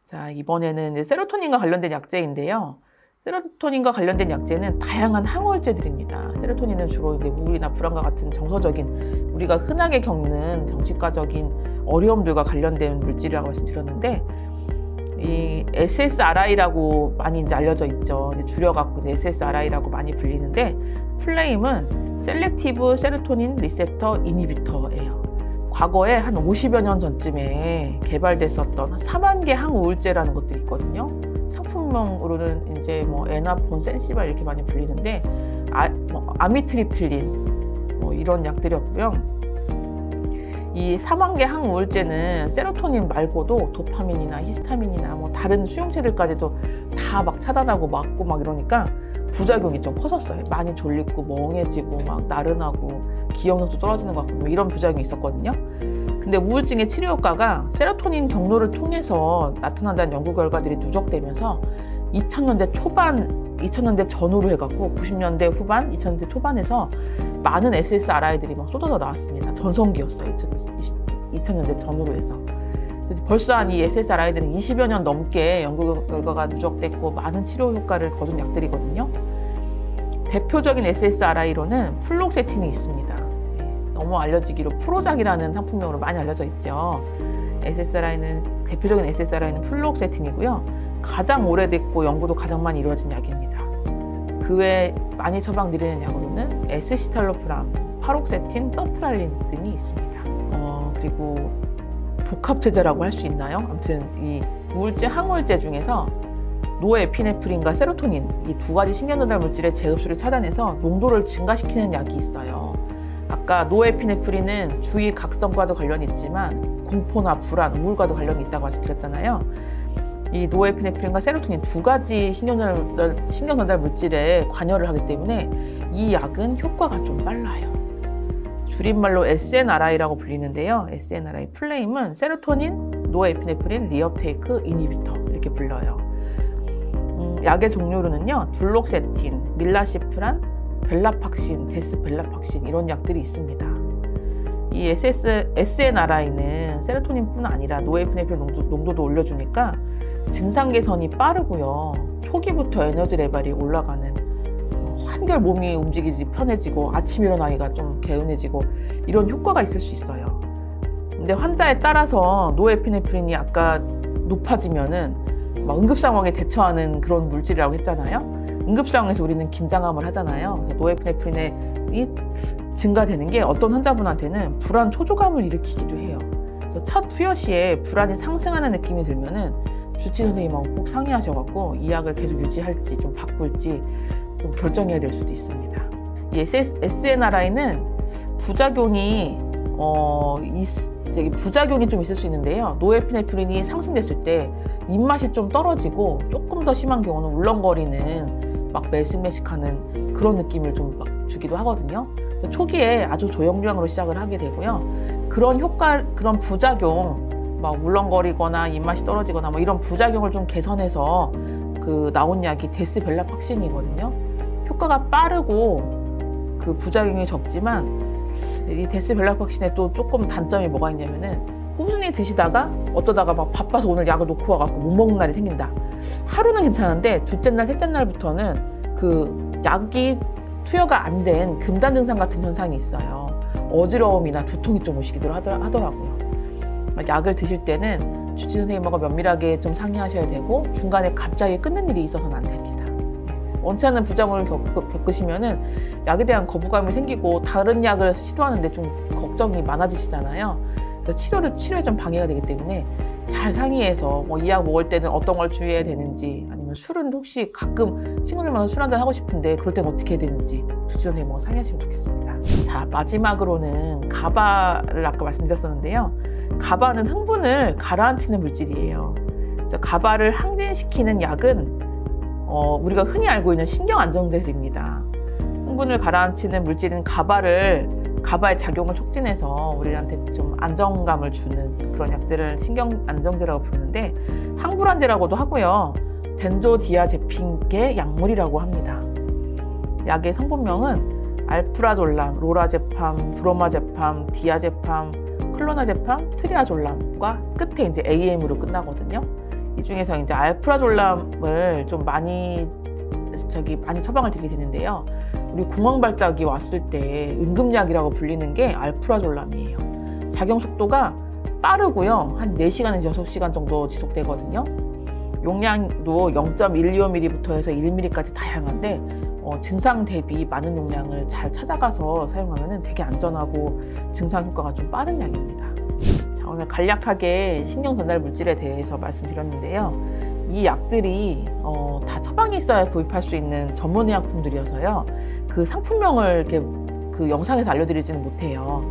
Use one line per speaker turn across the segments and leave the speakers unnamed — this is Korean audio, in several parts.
자, 이번에는 이제 세로토닌과 관련된 약제인데요. 세로토닌과 관련된 약제는 다양한 항우울제들입니다. 세로토닌은 주로 이제 우울이나 불안과 같은 정서적인, 우리가 흔하게 겪는 정신과적인 어려움들과 관련된 물질이라고 말씀드렸는데, 이 SSRI라고 많이 이제 알려져 있죠. 이제 줄여갖고 SSRI라고 많이 불리는데, 플레임은 셀렉티브 세로토닌 리셉터 이니비터예요. 과거에 한 50여 년 전쯤에 개발됐었던 4만 개 항우울제라는 것들이 있거든요. 상품명으로는 이제 뭐 에나폰, 센시발 이렇게 많이 불리는데, 아미트립틸린 뭐 이런 약들이었고요. 이 4만 개 항우울제는 세로토닌 말고도 도파민이나 히스타민이나 뭐 다른 수용체들까지도 다 막 차단하고 막고 막 이러니까 부작용이 좀 커졌어요. 많이 졸리고 멍해지고 막 나른하고 기억력도 떨어지는 것 같고 뭐 이런 부작용이 있었거든요. 근데 우울증의 치료 효과가 세로토닌 경로를 통해서 나타난다는 연구 결과들이 누적되면서 2000년대 초반, 2000년대 전후로 해갖고 90년대 후반, 2000년대 초반에서 많은 SSRI들이 막 쏟아져 나왔습니다. 전성기였어요. 2000년대 전후로 해서. 벌써 한 이 SSRI들은 20여 년 넘게 연구 결과가 누적됐고 많은 치료 효과를 거둔 약들이거든요. 대표적인 SSRI로는 플록세틴이 있습니다. 너무 알려지기로 프로작이라는 상품명으로 많이 알려져 있죠. 대표적인 SSRI는 플록세틴이고요. 가장 오래됐고 연구도 가장 많이 이루어진 약입니다. 그 외에 많이 처방드리는 약으로는 에스시탈로프람, 파록세틴, 서트랄린 등이 있습니다. 그리고 복합제제라고 할 수 있나요? 아무튼 이 우울제, 항우울제 중에서 노에피네프린과 세로토닌 이 두 가지 신경전달 물질의 재흡수를 차단해서 농도를 증가시키는 약이 있어요. 아까 노에피네프린은 주의 각성과도 관련이 있지만 공포나 불안, 우울과도 관련이 있다고 말씀드렸잖아요. 이 노에피네프린과 세로토닌 두 가지 신경전달 물질에 관여를 하기 때문에 이 약은 효과가 좀 빨라요. 줄임말로 SNRI라고 불리는데요. SNRI 플레임은 세로토닌, 노에피네프린, 리업테이크 이니비터 이렇게 불러요. 약의 종류로는요. 둘록세틴, 밀라시프란, 벨라팍신, 데스벨라팍신 이런 약들이 있습니다. 이 SNRI는 세로토닌뿐 아니라 노에피네프린 농도도 올려주니까 증상 개선이 빠르고요. 초기부터 에너지 레벨이 올라가는, 한결 몸이 움직이지 편해지고 아침 일어나기가 좀 개운해지고 이런 효과가 있을 수 있어요. 근데 환자에 따라서 노에피네프린이 아까 높아지면은 막 응급 상황에 대처하는 그런 물질이라고 했잖아요. 응급 상황에서 우리는 긴장감을 하잖아요. 그래서 노에피네프린이 증가되는 게 어떤 환자분한테는 불안, 초조감을 일으키기도 해요. 그래서 첫 투여 시에 불안이 상승하는 느낌이 들면은 주치 선생님하고 꼭 상의하셔갖고 이 약을 계속 유지할지 좀 바꿀지 좀 결정해야 될 수도 있습니다. 이 SNRI는 부작용이 좀 있을 수 있는데요. 노에피네프린이 상승됐을 때 입맛이 좀 떨어지고 조금 더 심한 경우는 울렁거리는 막 매식매식하는 그런 느낌을 좀 막 주기도 하거든요. 그래서 초기에 아주 조용조용으로 시작을 하게 되고요. 그런 부작용, 막 울렁거리거나 입맛이 떨어지거나 뭐 이런 부작용을 좀 개선해서 나온 약이 데스벨라팍신이거든요. 효과가 빠르고 그 부작용이 적지만 이 데스벨라팍신에 또 조금 단점이 뭐가 있냐면은 꾸준히 드시다가 어쩌다가 막 바빠서 오늘 약을 놓고 와갖고 못 먹는 날이 생긴다. 하루는 괜찮은데 둘째 날, 셋째 날부터는 그 약이 투여가 안 된 금단 증상 같은 현상이 있어요. 어지러움이나 두통이 좀 오시기도 하더라고요. 약을 드실 때는 주치 선생님하고 면밀하게 좀 상의하셔야 되고 중간에 갑자기 끊는 일이 있어서는 안 됩니다. 원치 않는 부작용을 겪으시면은 약에 대한 거부감이 생기고 다른 약을 시도하는데 좀 걱정이 많아지시잖아요. 그래서 치료에 좀 방해가 되기 때문에 잘 상의해서 이 약 먹을 때는 어떤 걸 주의해야 되는지, 아니면 술은 혹시 가끔 친구들 만나서 술 한잔 하고 싶은데 그럴 때는 어떻게 해야 되는지 주치 선생님하고 상의하시면 좋겠습니다. 자, 마지막으로는 가바를 아까 말씀드렸었는데요. 가바는 흥분을 가라앉히는 물질이에요. 그래서 가바를 항진시키는 약은 우리가 흔히 알고 있는 신경안정제들입니다. 흥분을 가라앉히는 물질인 가바의 작용을 촉진해서 우리한테 좀 안정감을 주는 그런 약들을 신경안정제라고 부르는데, 항불안제라고도 하고요. 벤조디아제핀계 약물이라고 합니다. 약의 성분명은 알프라졸람, 로라제팜, 브로마제팜, 디아제팜, 클로나제팜, 트리아졸람과 끝에 이제 AM으로 끝나거든요. 이 중에서 이제 알프라졸람을 좀 많이 처방을 드리게 되는데요. 우리 공황발작이 왔을 때 응급약이라고 불리는 게 알프라졸람이에요. 작용 속도가 빠르고요. 한 4시간에서 6시간 정도 지속되거든요. 용량도 0.125mm부터 해서 1mm까지 다양한데 증상 대비 많은 용량을 잘 찾아가서 사용하면 되게 안전하고 증상 효과가 좀 빠른 약입니다. 자, 오늘 간략하게 신경 전달 물질에 대해서 말씀드렸는데요. 이 약들이 다 처방이 있어야 구입할 수 있는 전문 의약품들이어서요. 그 상품명을 이렇게 그 영상에서 알려드리지는 못해요.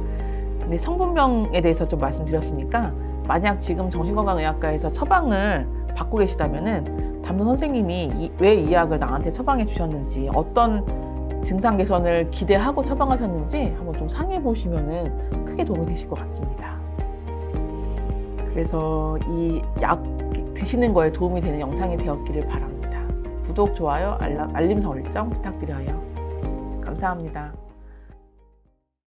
근데 성분명에 대해서 좀 말씀드렸으니까 만약 지금 정신건강의학과에서 처방을 받고 계시다면은 담당 선생님이 왜 이 약을 나한테 처방해 주셨는지, 어떤 증상 개선을 기대하고 처방하셨는지 한번 좀 상의해 보시면은 크게 도움이 되실 것 같습니다. 그래서 이 약 드시는 거에 도움이 되는 영상이 되었기를 바랍니다. 구독, 좋아요, 알림 설정 부탁드려요. 감사합니다.